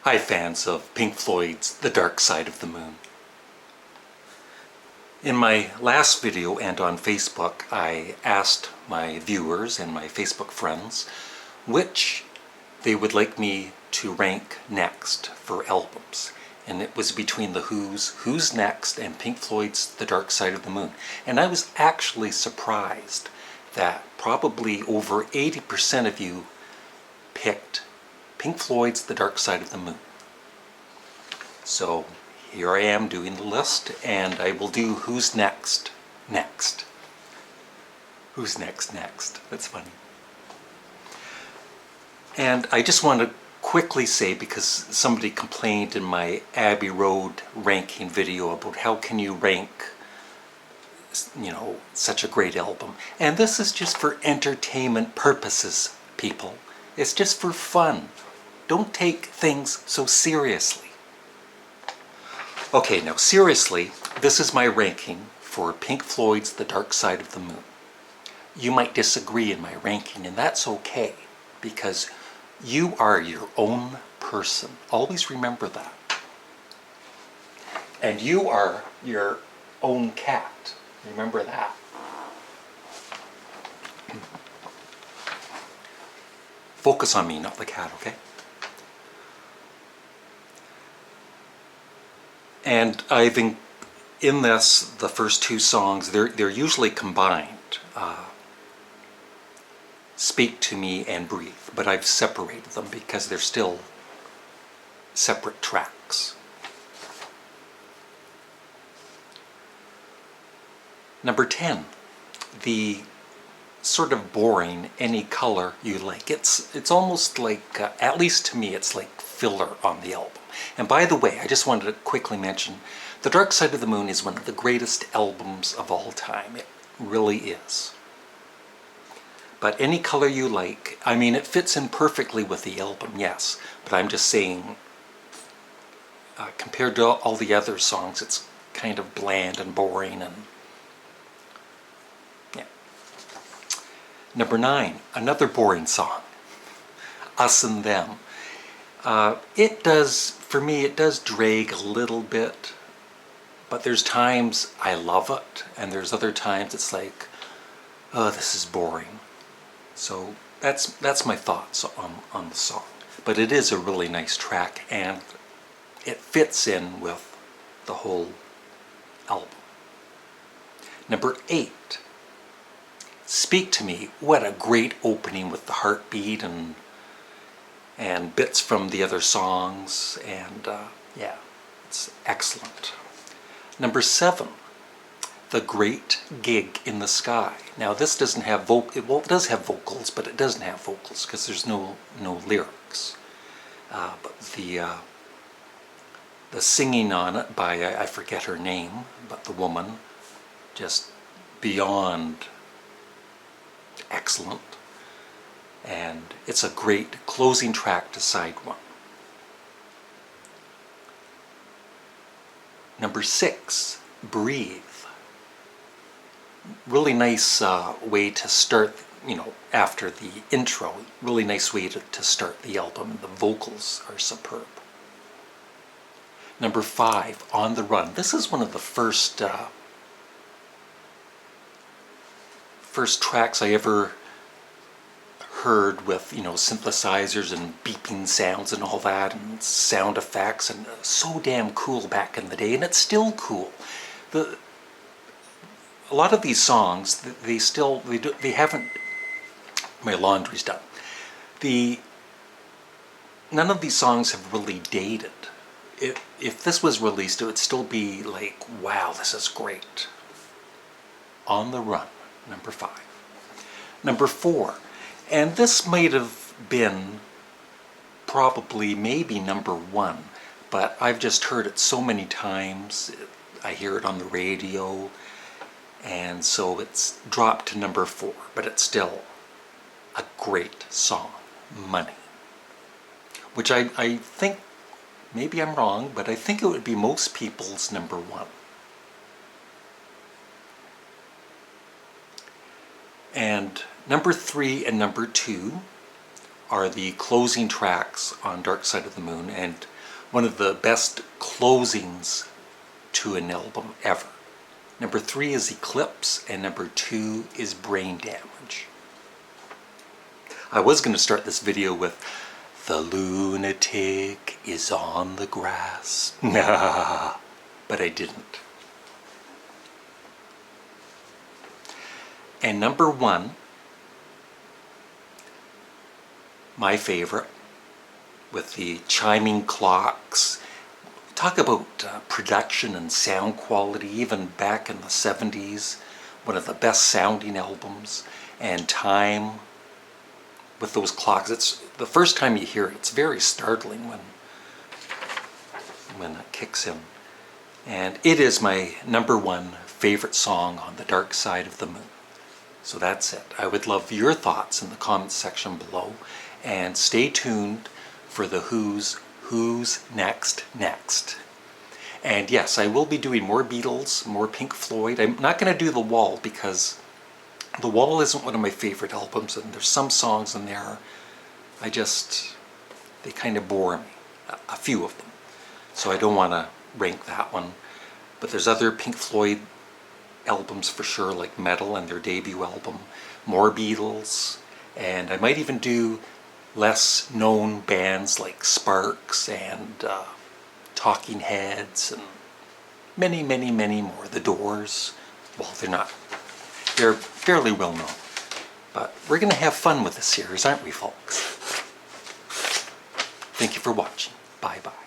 Hi fans of Pink Floyd's The Dark Side of the Moon. In my last video and on Facebook, I asked my viewers and my Facebook friends which they would like me to rank next for albums. And it was between the Who's Next and Pink Floyd's The Dark Side of the Moon. And I was actually surprised that probably over 80% of you picked Pink Floyd's The Dark Side of the Moon. So here I am doing the list, and I will do Who's Next next. Who's Next next. That's funny. And I just want to quickly say, because somebody complained in my Abbey Road ranking video about how can you rank, such a great album. And this is just for entertainment purposes, people. It's just for fun. Don't take things so seriously. Okay, now seriously, this is my ranking for Pink Floyd's The Dark Side of the Moon. You might disagree in my ranking, and that's okay, because you are your own person. Always remember that. And you are your own cat. Remember that. Focus on me, not the cat, okay? And I've in this, the first two songs, they're usually combined. Speak to Me and Breathe, but I've separated them because they're still separate tracks. Number 10, the sort of boring Any Color You Like. It's almost like, at least to me, it's like filler on the album. And by the way, I just wanted to quickly mention, The Dark Side of the Moon is one of the greatest albums of all time. It really is. But Any Color You Like, I mean, it fits in perfectly with the album, yes. But I'm just saying, compared to all the other songs, it's kind of bland and boring and yeah. Number 9, another boring song, Us and Them. It does, for me, it does drag a little bit, but there's times I love it, and there's other times it's like, oh, this is boring. So that's my thoughts on the song. But it is a really nice track, and it fits in with the whole album. Number 8, Speak to Me. What a great opening with the heartbeat and bits from the other songs, and yeah, it's excellent. Number 7, The Great Gig in the Sky. Now this doesn't have it does have vocals, but it doesn't have vocals because there's no lyrics. But the singing on it by, I forget her name, but the woman, just beyond excellent. And it's a great closing track to side 1. Number 6, Breathe. Really nice way to start, after the intro. Really nice way to start the album, and the vocals are superb. Number 5, On the Run. This is one of the first tracks I ever heard with, synthesizers and beeping sounds and all that, and sound effects, and so damn cool back in the day, and it's still cool. A lot of these songs, they haven't, my laundry's done. None of these songs have really dated. If this was released, it would still be like, wow, this is great. On the Run, number 5. Number 4, and this might have been probably maybe number 1, but I've just heard it so many times. I hear it on the radio, and so it's dropped to number 4, but it's still a great song, Money, which I think, maybe I'm wrong, but I think it would be most people's number 1. And number 3 and number 2 are the closing tracks on Dark Side of the Moon, and one of the best closings to an album ever. Number 3 is Eclipse, and number 2 is Brain Damage. I was going to start this video with "The lunatic is on the grass," but I didn't. And number 1, my favorite, with the chiming clocks. Talk about production and sound quality, even back in the 70s. One of the best sounding albums. And Time, with those clocks. It's the first time you hear it, it's very startling when it kicks in. And it is my number 1 favorite song on the Dark Side of the Moon. So that's it. I would love your thoughts in the comments section below. And stay tuned for the Who's Next. And yes, I will be doing more Beatles, more Pink Floyd. I'm not going to do The Wall because The Wall isn't one of my favorite albums, and there's some songs in there they kind of bore me, a few of them. So I don't want to rank that one. But there's other Pink Floyd albums for sure, like Metal and their debut album, more Beatles, and I might even do less known bands like Sparks and Talking Heads and many, many, many more. The Doors. Well, they're fairly well known. But we're going to have fun with this series, aren't we, folks? Thank you for watching. Bye-bye.